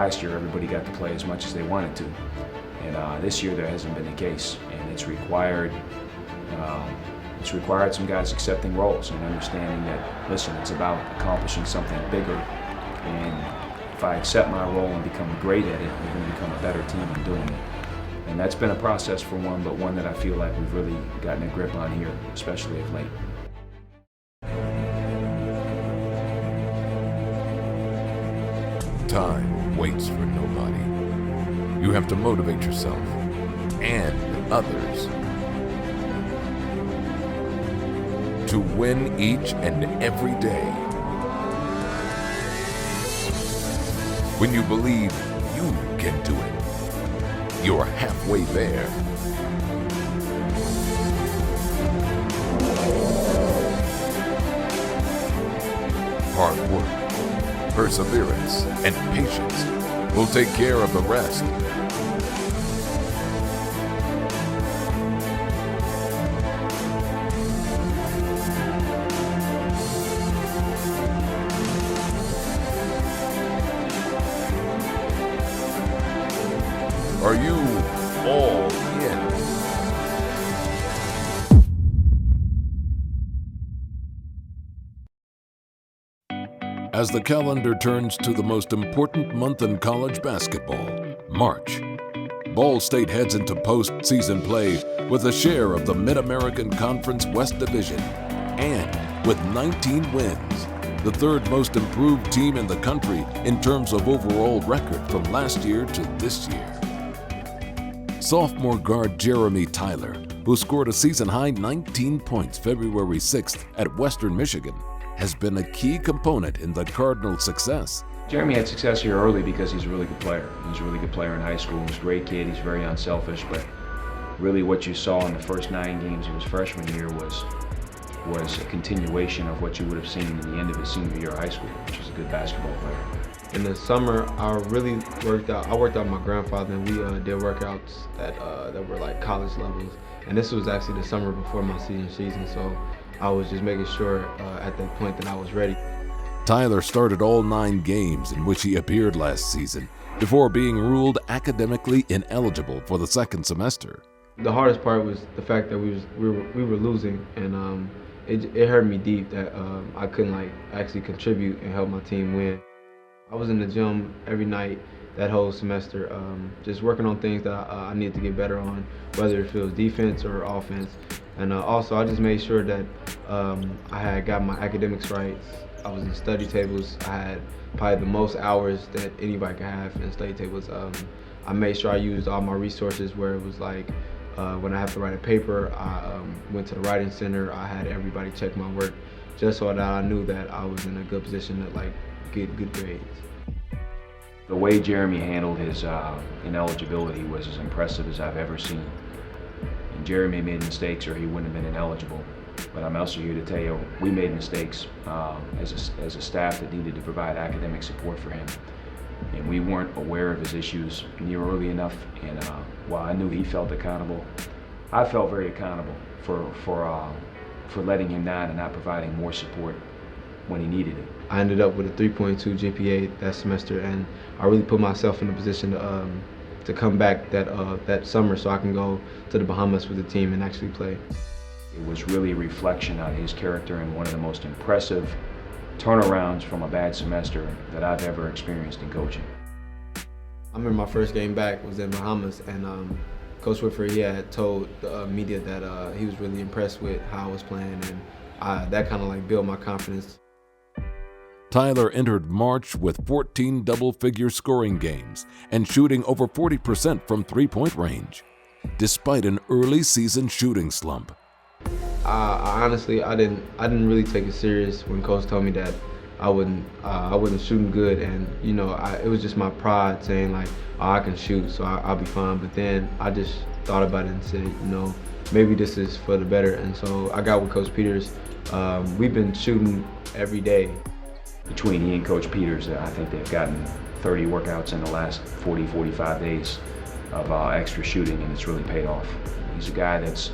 last year everybody got to play as much as they wanted to. And this year there hasn't been the case, and it's required some guys accepting roles and understanding that, listen, it's about accomplishing something bigger, and if I accept my role and become great at it, we're going to become a better team in doing it. And that's been a process for one, but one that I feel like we've really gotten a grip on here, especially of late. Time waits for nobody. You have to motivate yourself and others to win each and every day. When you believe you can do it, you're halfway there. Hard work, perseverance, and patience will take care of the rest. Are you all in? As the calendar turns to the most important month in college basketball, March, Ball State heads into postseason play with a share of the Mid-American Conference West Division, and with 19 wins, the third most improved team in the country in terms of overall record from last year to this year. Sophomore guard Jeremy Tyler, who scored a season-high 19 points February 6th at Western Michigan, has been a key component in the Cardinals' success. Jeremy had success here early because he's a really good player. He's a really good player in high school. He's a great kid. He's very unselfish, but really what you saw in the first 9 games of his freshman year was a continuation of what you would have seen in the end of his senior year of high school, which is a good basketball player. In the summer, I really worked out. I worked out with my grandfather, and we did workouts that were like college levels. And this was actually the summer before my senior season, so I was just making sure at that point that I was ready. Tyler started all 9 games in which he appeared last season before being ruled academically ineligible for the second semester. The hardest part was the fact that we were losing, and it hurt me deep that I couldn't actually contribute and help my team win. I was in the gym every night that whole semester, just working on things that I needed to get better on, whether it was defense or offense. And also, I just made sure that I had got my academics right. I was in study tables. I had probably the most hours that anybody could have in study tables. I made sure I used all my resources where it was like, when I have to write a paper, I went to the writing center. I had everybody check my work just so that I knew that I was in a good position to get good grades. The way Jeremy handled his ineligibility was as impressive as I've ever seen. And Jeremy made mistakes or he wouldn't have been ineligible. But I'm also here to tell you, we made mistakes as a staff that needed to provide academic support for him. And we weren't aware of his issues near early enough. And while I knew he felt accountable, I felt very accountable for letting him down and not providing more support when he needed it. I ended up with a 3.2 GPA that semester, and I really put myself in a position to come back that summer so I can go to the Bahamas with the team and actually play. It was really a reflection on his character and one of the most impressive turnarounds from a bad semester that I've ever experienced in coaching. I remember my first game back was in Bahamas, and Coach Whitford, he had told the media that he was really impressed with how I was playing, and that kind of built my confidence. Tyler entered March with 14 double-figure scoring games and shooting over 40% from three-point range, despite an early season shooting slump. I honestly, I didn't really take it serious when Coach told me that I wasn't shooting good, and it was just my pride saying oh, I can shoot, so I'll be fine. But then I just thought about it and said, maybe this is for the better. And so I got with Coach Peters. We've been shooting every day. Between he and Coach Peters, I think they've gotten 30 workouts in the last 40, 45 days of extra shooting, and it's really paid off. He's a guy that's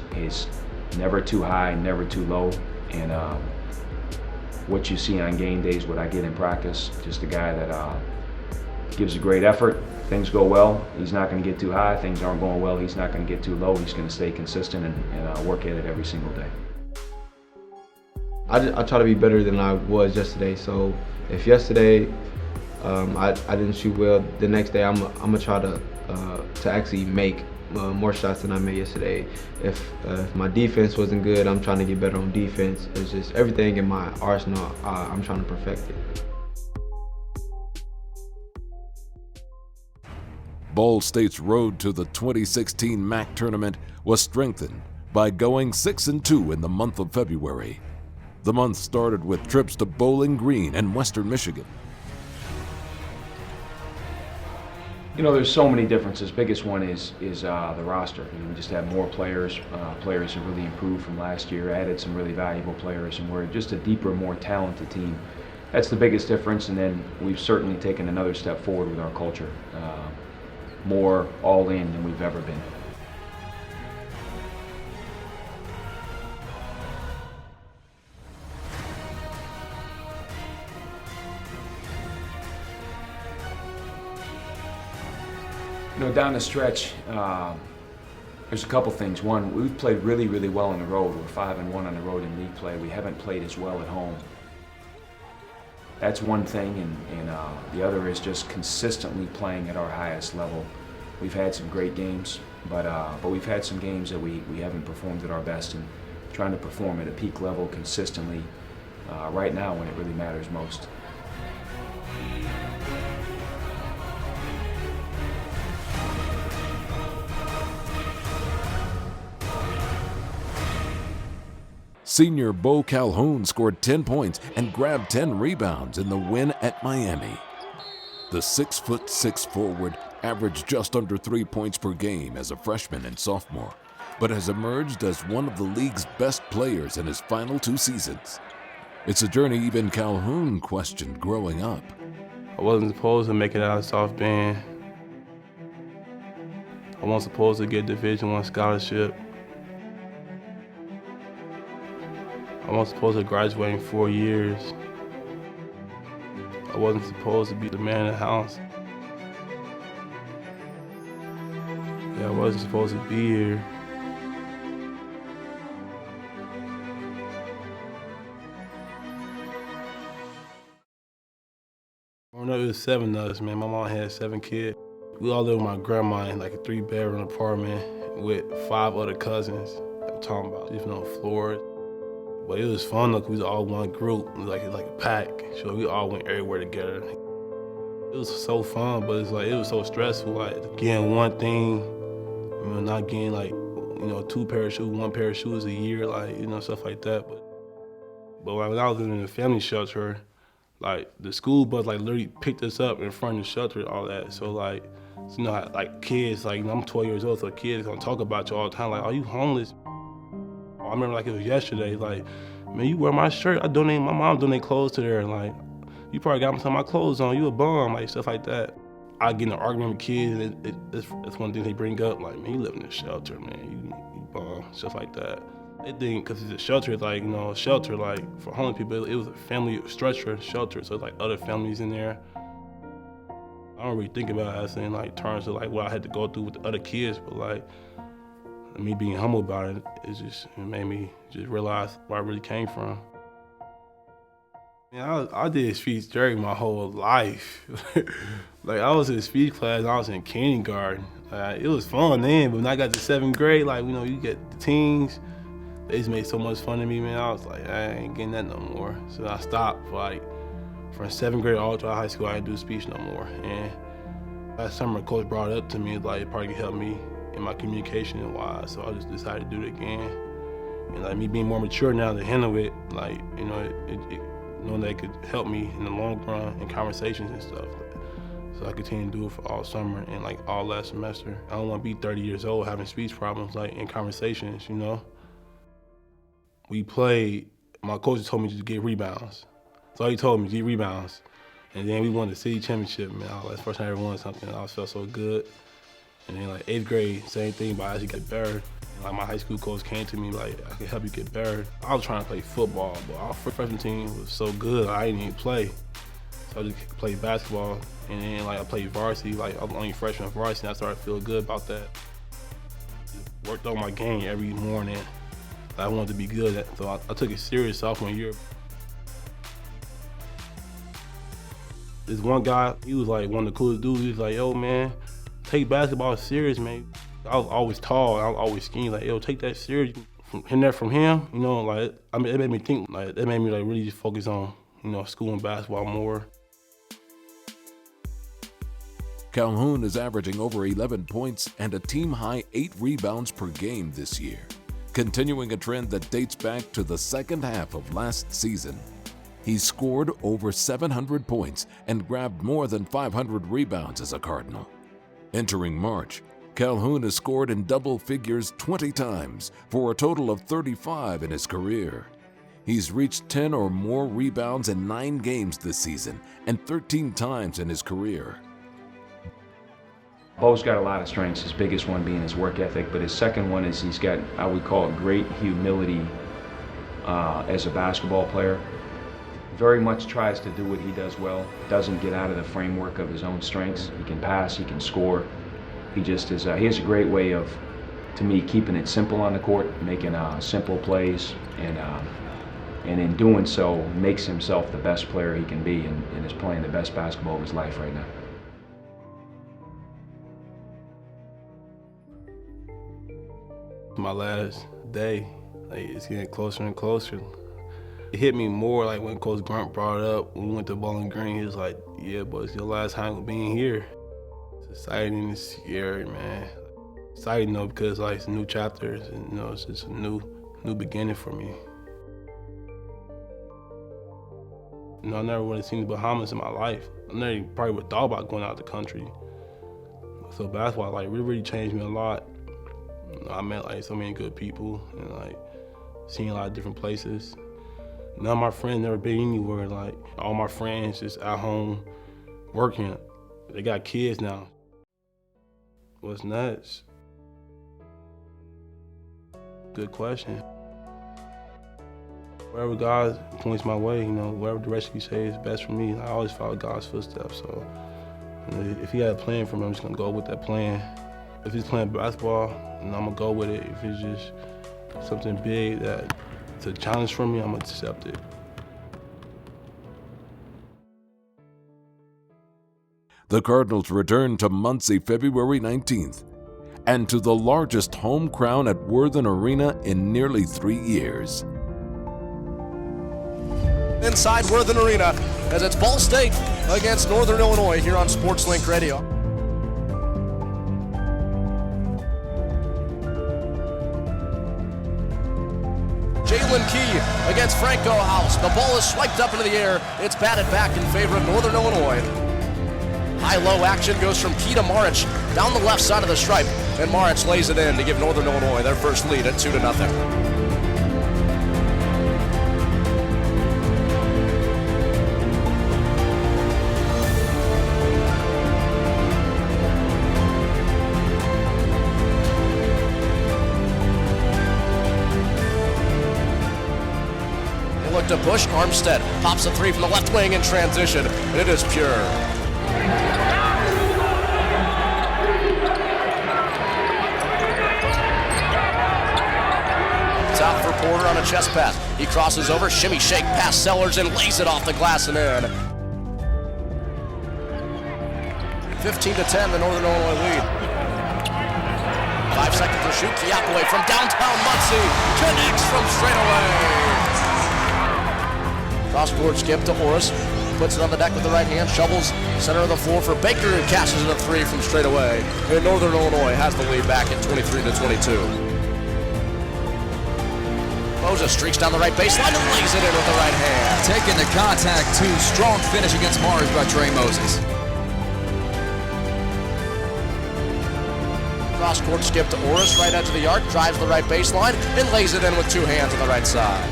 never too high, never too low, and what you see on game days, what I get in practice, just a guy that gives a great effort. Things go well, he's not going to get too high. Things aren't going well, he's not going to get too low. He's going to stay consistent and work at it every single day. I try to be better than I was yesterday. So if yesterday I didn't shoot well, the next day I'm gonna try to actually make more shots than I made yesterday. If my defense wasn't good, I'm trying to get better on defense. It's just everything in my arsenal, I'm trying to perfect it. Ball State's road to the 2016 MAC tournament was strengthened by going 6-2 in the month of February. The month started with trips to Bowling Green and Western Michigan. You know, there's so many differences. Biggest one is the roster. You know, we just have more players. Players have really improved from last year, added some really valuable players, and we're just a deeper, more talented team. That's the biggest difference, and then we've certainly taken another step forward with our culture. More all in than we've ever been. You know, down the stretch, there's a couple things. One, we've played really, really well on the road. We're 5-1 on the road in league play. We haven't played as well at home. That's one thing, and the other is just consistently playing at our highest level. We've had some great games, but we've had some games that we haven't performed at our best, and trying to perform at a peak level consistently right now when it really matters most. Senior Bo Calhoun scored 10 points and grabbed 10 rebounds in the win at Miami. The 6'6" forward averaged just under 3 points per game as a freshman and sophomore, but has emerged as one of the league's best players in his final 2 seasons. It's a journey even Calhoun questioned growing up. I wasn't supposed to make it out of South Bend. I wasn't supposed to get Division I scholarship. I wasn't supposed to graduate in 4 years. I wasn't supposed to be the man of the house. Yeah, I wasn't supposed to be here. Growing up, it was 7 of us, man. My mom had 7 kids. We all lived with my grandma in like a 3-bedroom apartment with 5 other cousins. I'm talking about living on floors. But it was fun though, 'cause we was all one group, like a pack. So we all went everywhere together. It was so fun, but it's like it was so stressful. Like getting one thing, you know, not getting like, you know, 2 pair of shoes, 1 pair of shoes a year, like, you know, stuff like that. But like, when I was living in a family shelter, like the school bus like literally picked us up in front of the shelter, all that. So like, you know, like kids, like, you know, I'm 12 years old, so kids gonna talk about you all the time, like, are you homeless? I remember like it was yesterday, like, man, you wear my shirt, my mom donate clothes to there, and like, you probably got some of my clothes on, you a bum, like stuff like that. I get in an argument with kids, and it's one thing they bring up, like, man, you live in a shelter, man, you bum, stuff like that. They think, because it's a shelter, like, you know, a shelter, like, for homeless people, it was a family structure shelter, so like other families in there. I don't really think about it as in like terms of like what I had to go through with the other kids, but like, me being humble about it, it made me just realize where I really came from. Yeah, I did speech during my whole life. Like, I was in speech class, I was in kindergarten. It was fun then, but when I got to 7th grade, like, you know, you get the teens, they just made so much fun of me, man. I was like, I ain't getting that no more. So I stopped, like, from 7th grade all through high school, I didn't do speech no more. And last summer, coach brought it up to me, like, it probably could help me in my communication wise, so I just decided to do it again. And like me being more mature now to handle it, like, you know, knowing that it could help me in the long run in conversations and stuff. So I continue to do it for all summer and like all last semester. I don't want to be 30 years old having speech problems like in conversations, you know. We played, my coach told me to get rebounds. So he told me to get rebounds. And then we won the city championship, man. That's the first time I ever won something. I felt so good. And then like 8th grade, same thing, but I actually got better. And, like, my high school coach came to me like, I can help you get better. I was trying to play football, but our freshman team was so good, I didn't even play. So I just played basketball, and then like I played varsity. Like I was only freshman in varsity, and I started to feel good about that. Worked on my game every morning. I wanted to be good at, so I took it serious sophomore year. This one guy, he was like one of the coolest dudes. He was like, "Yo, man, take basketball serious, man." I was always tall, I was always skinny. Like, "Yo, take that serious." Hearing that from him, you know, like, I mean, it made me think. Like, it made me like really just focus on, you know, school and basketball more. Calhoun is averaging over 11 points and a team-high 8 rebounds per game this year, continuing a trend that dates back to the second half of last season. He scored over 700 points and grabbed more than 500 rebounds as a Cardinal. Entering March, Calhoun has scored in double figures 20 times for a total of 35 in his career. He's reached 10 or more rebounds in 9 games this season and 13 times in his career. Bo's got a lot of strengths, his biggest one being his work ethic, but his second one is he's got, I would call it, great humility as a basketball player. Very much tries to do what he does well, doesn't get out of the framework of his own strengths. He can pass, he can score. He just is, he has a great way of, to me, keeping it simple on the court, making simple plays, and in doing so, makes himself the best player he can be and is playing the best basketball of his life right now. My last day, like, it's getting closer and closer. It hit me more like when Coach Grunt brought it up when we went to Bowling Green. He was like, "Yeah, but it's your last time being here." It's exciting and scary, man. Exciting though, because like it's new chapters and, you know, it's just a new beginning for me. You know, I never would have seen the Bahamas in my life. I never probably would have thought about going out of the country. So basketball like really changed me a lot. You know, I met like so many good people and like seen a lot of different places. None of my friends never been anywhere. Like all my friends just at home working. They got kids now. What's next? Good question. Wherever God points my way, you know, whatever direction He says is best for me, I always follow God's footsteps. So you know, if He got a plan for me, I'm just gonna go with that plan. If He's playing basketball, then I'm gonna go with it. If it's just something big that's a challenge for me, I'm gonna accept it. The Cardinals return to Muncie February 19th and to the largest home crown at Worthen Arena in nearly 3 years. Inside Worthen Arena as it's Ball State against Northern Illinois here on SportsLink Radio. Jalen Key against Franco House. The ball is swiped up into the air. It's batted back in favor of Northern Illinois. High-low action goes from Key to Maric down the left side of the stripe, and Maric lays it in to give Northern Illinois their first lead at 2-0. They look to push. Armstead pops a three from the left wing in transition, and it is pure. Out for Porter on a chest pass. He crosses over, shimmy shake, past Sellers, and lays it off the glass and in. 15-10, the Northern Illinois lead. 5 seconds to shoot. Kiapole from downtown Muncie connects from straight away. Cross-court skip to Orris. Puts it on the deck with the right hand, shovels center of the floor for Baker, who cashes in a three from straight away. And Northern Illinois has the lead back at 23-22. Moses streaks down the right baseline and lays it in with the right hand. Taking the contact too. Strong finish against Mars by Trey Moses. Cross-court skip to Orris, right edge of the arc, drives the right baseline and lays it in with two hands on the right side.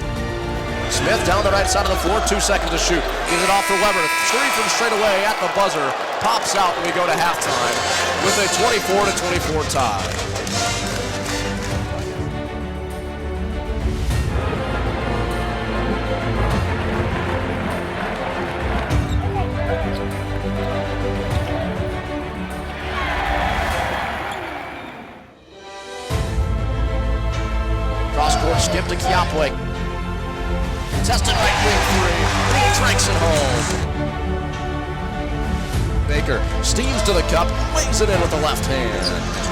Smith down the right side of the floor, 2 seconds to shoot. Gives it off for Weber. Three from straight away at the buzzer. Pops out and we go to halftime with a 24-24 tie. skip to Kiapway. Contested right wing three. And he drinks it home. Baker steams to the cup, lays it in with the left hand.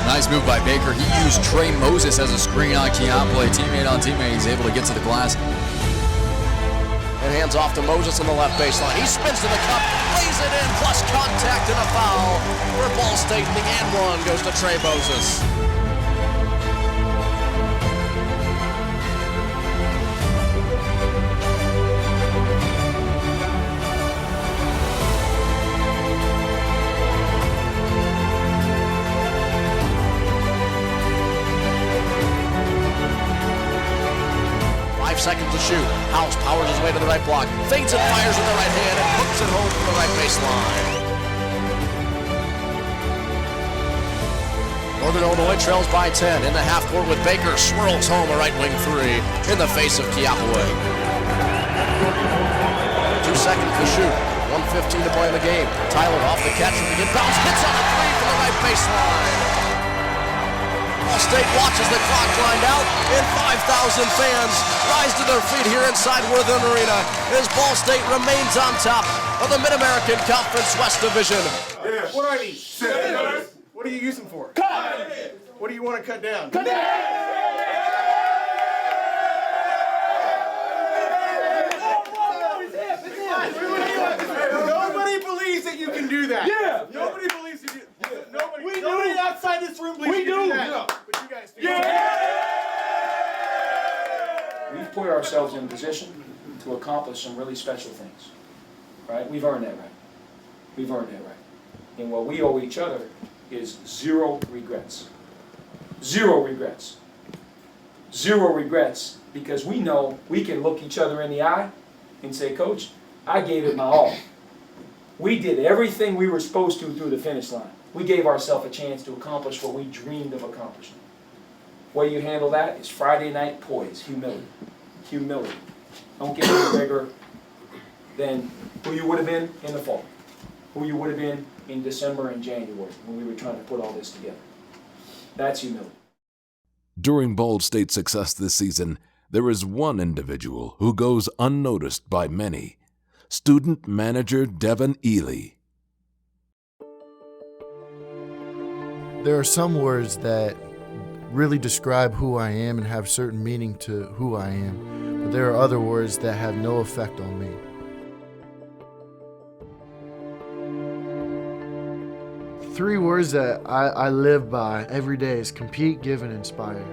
Nice move by Baker. He used Trey Moses as a screen on Kiapway. Teammate on teammate. He's able to get to the glass. And hands off to Moses on the left baseline. He spins to the cup, lays it in, plus contact and a foul. For Ball State, the and one goes to Trey Moses. Seconds to shoot. House powers his way to the right block, feints and fires with the right hand, and hooks it home from the right baseline. Northern Illinois trails by 10 in the half court with Baker, swirls home a right wing three in the face of Kiapway. 2 seconds to shoot. 1:15 to play in the game. Tyler off the catch from the inbounds, hits on a three from the right baseline. Ball State watches the clock grind out, and 5,000 fans rise to their feet here inside Worthington Arena as Ball State remains on top of the Mid-American Conference West Division. Yeah. What are these? Scissors. What do you use them for? Cut! What do you want to cut down? Cut down! Nobody believes that you can do that. Yeah. Nobody believes you do. Nobody outside this room believes you can do that. Yeah. But you guys do. Yeah. We've put ourselves in a position to accomplish some really special things, right? We've earned that right. We've earned that right. And what we owe each other is zero regrets. Zero regrets. Zero regrets, because we know we can look each other in the eye and say, Coach, I gave it my all. We did everything we were supposed to through the finish line. We gave ourselves a chance to accomplish what we dreamed of accomplishing. The way you handle that is Friday night poise, humility. Humility. Don't get any bigger than who you would have been in the fall, who you would have been in December and January when we were trying to put all this together. That's humility. During Ball State's success this season, there is one individual who goes unnoticed by many. Student manager Devon Eley. There are some words that really describe who I am and have certain meaning to who I am, but there are other words that have no effect on me. Three words that I live by every day is compete, give, and inspire.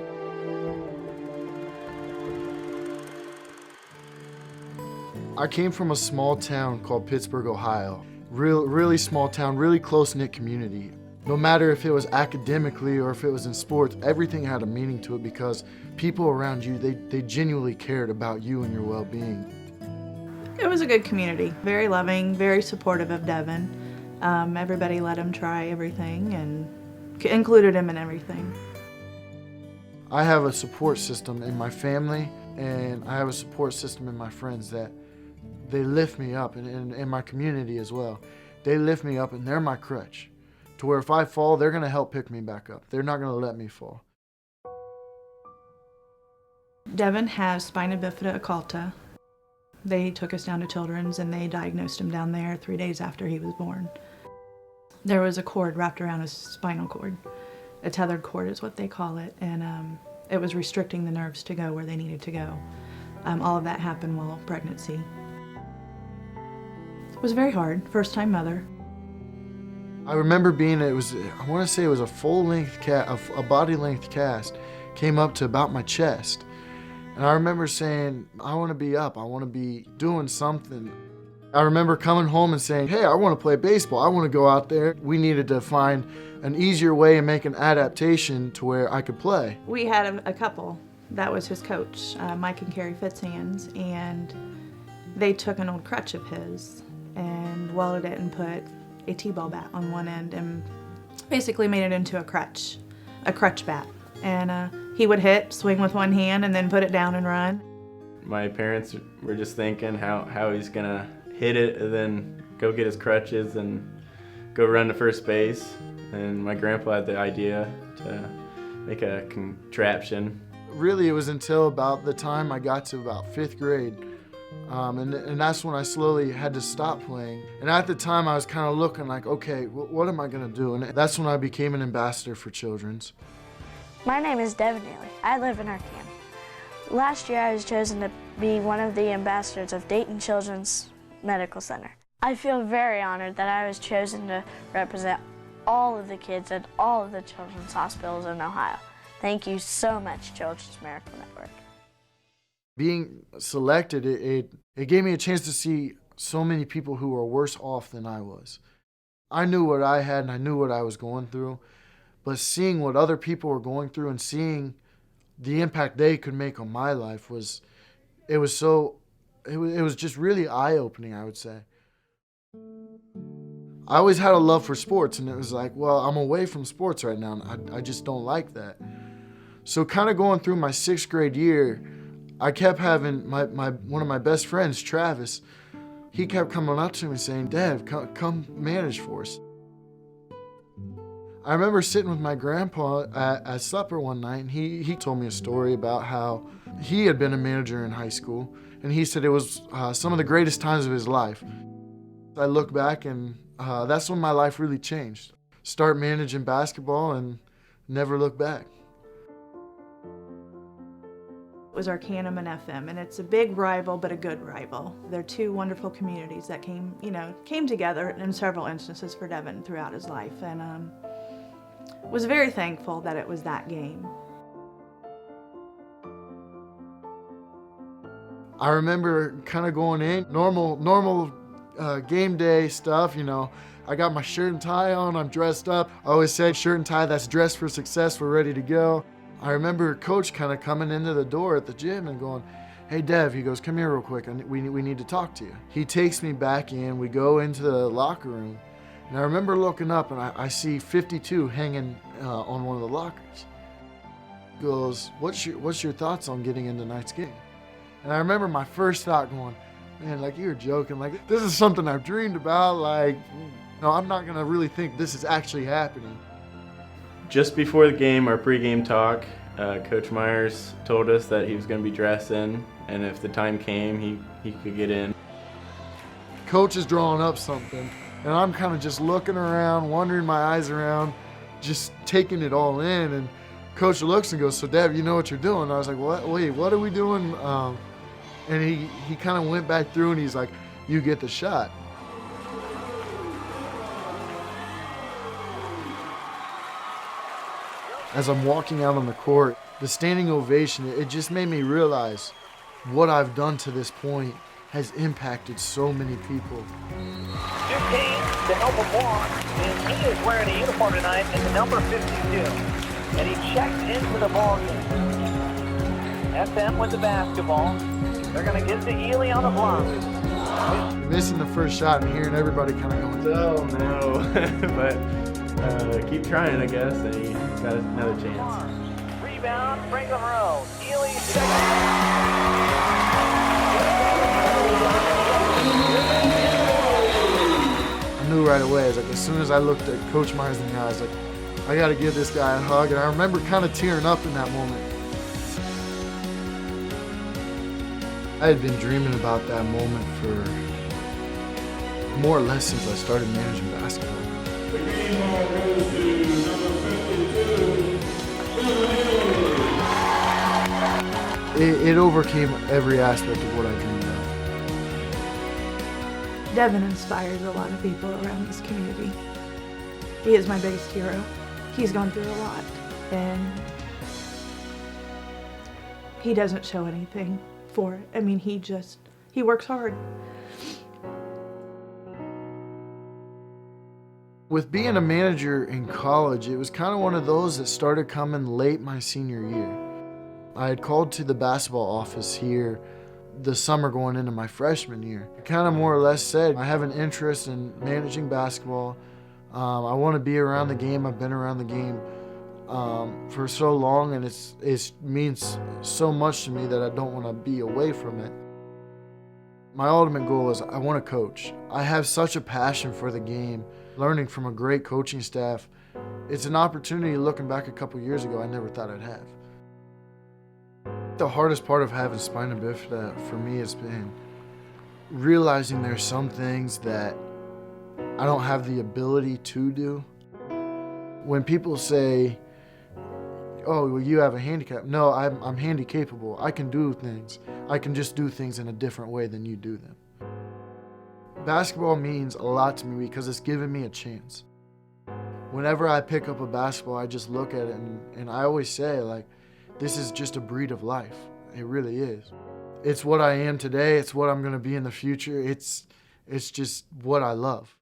I came from a small town called Pittsburgh, Ohio. Really small town, really close-knit community. No matter if it was academically or if it was in sports, everything had a meaning to it because people around you, they genuinely cared about you and your well-being. It was a good community, very loving, very supportive of Devon. Everybody let him try everything and included him in everything. I have a support system in my family, and I have a support system in my friends that they lift me up, and in my community as well. They lift me up, and they're my crutch. To where if I fall, they're going to help pick me back up. They're not going to let me fall. Devon has spina bifida occulta. They took us down to Children's and they diagnosed him down there 3 days after he was born. There was a cord wrapped around his spinal cord. A tethered cord is what they call it, and it was restricting the nerves to go where they needed to go. All of that happened while pregnancy. It was very hard, first-time mother. I remember I want to say it was a full-length cast, a body-length cast, came up to about my chest. And I remember saying, I want to be up, I want to be doing something. I remember coming home and saying, hey, I want to play baseball, I want to go out there. We needed to find an easier way and make an adaptation to where I could play. We had a couple. That was his coach, Mike and Carrie Fitzhands, and they took an old crutch of his and welded it and put a T-ball bat on one end and basically made it into a crutch bat. And he would hit, swing with one hand, and then put it down and run. My parents were just thinking how he's gonna hit it and then go get his crutches and go run to first base. And my grandpa had the idea to make a contraption. Really, it was until about the time I got to about 5th grade. And that's when I slowly had to stop playing. And at the time, I was kind of looking like, okay, what am I going to do? And that's when I became an ambassador for Children's. My name is Devon Eley. I live in Arkansas. Last year, I was chosen to be one of the ambassadors of Dayton Children's Medical Center. I feel very honored that I was chosen to represent all of the kids at all of the children's hospitals in Ohio. Thank you so much, Children's Miracle Network. Being selected, it gave me a chance to see so many people who were worse off than I was. I knew what I had and I knew what I was going through, but seeing what other people were going through and seeing the impact they could make on my life was just really eye-opening, I would say. I always had a love for sports, and it was like, well, I'm away from sports right now, and I just don't like that. So kind of going through my 6th grade year, I kept having one of my best friends, Travis, he kept coming up to me saying, Dad, come manage for us. I remember sitting with my grandpa at supper one night, and he told me a story about how he had been a manager in high school, and he said it was some of the greatest times of his life. I look back, and that's when my life really changed. Start managing basketball and never look back. It was Arcanum and FM, and it's a big rival, but a good rival. They're two wonderful communities that came together in several instances for Devon throughout his life, and was very thankful that it was that game. I remember kind of going in, normal game day stuff, I got my shirt and tie on, I'm dressed up. I always said shirt and tie, that's dressed for success, we're ready to go. I remember Coach kind of coming into the door at the gym and going, hey Dev, he goes, come here real quick, we need to talk to you. He takes me back in, we go into the locker room, and I remember looking up and I see 52 hanging on one of the lockers. He goes, what's your thoughts on getting in tonight's game? And I remember my first thought going, man, like you're joking, like this is something I've dreamed about, like, no, I'm not gonna really think this is actually happening. Just before the game, our pregame talk, Coach Myers told us that he was going to be dressing, and if the time came, he could get in. Coach is drawing up something, and I'm kind of just looking around, wandering my eyes around, just taking it all in, and Coach looks and goes, so Dev, you know what you're doing? And I was like, what? Wait, what are we doing? And he kind of went back through and he's like, you get the shot. As I'm walking out on the court, the standing ovation, it just made me realize what I've done to this point has impacted so many people. 2 teams to help him walk, and he is wearing a uniform tonight in the number 52. And he checked into the ball game. SM with the basketball. They're going to get to Eley on the block. Missing the first shot and hearing everybody kind of going, oh no, but keep trying, I guess, and he got another chance. Rebound, Franklin Rowe. Eley second. I knew right away, as soon as I looked at Coach Myers in the eye, I was like, I got to give this guy a hug, and I remember kind of tearing up in that moment. I had been dreaming about that moment for more or less since I started managing basketball. It overcame every aspect of what I dreamed of. Devon inspires a lot of people around this community. He is my biggest hero. He's gone through a lot, and he doesn't show anything for it. I mean, he works hard. With being a manager in college, it was kind of one of those that started coming late my senior year. I had called to the basketball office here the summer going into my freshman year. I kind of more or less said, I have an interest in managing basketball. I want to be around the game. I've been around the game for so long, and it means so much to me that I don't want to be away from it. My ultimate goal is I want to coach. I have such a passion for the game. Learning from a great coaching staff, it's an opportunity looking back a couple years ago I never thought I'd have. The hardest part of having spina bifida for me has been realizing there's some things that I don't have the ability to do. When people say, oh, well, you have a handicap. No, I'm handy capable. I can do things. I can just do things in a different way than you do them. Basketball means a lot to me because it's given me a chance. Whenever I pick up a basketball, I just look at it and I always say, like, this is just a breed of life. It really is. It's what I am today. It's what I'm going to be in the future. It's just what I love.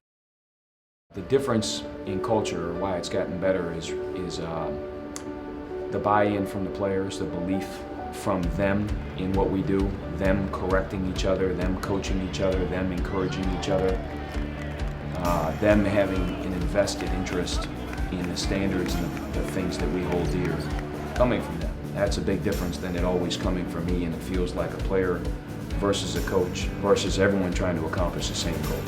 The difference in culture, or why it's gotten better, is the buy-in from the players, the belief from them in what we do, them correcting each other, them coaching each other, them encouraging each other, them having an invested interest in the standards and the things that we hold dear, coming from them. That's a big difference than it always coming from me, and it feels like a player versus a coach versus everyone trying to accomplish the same goal.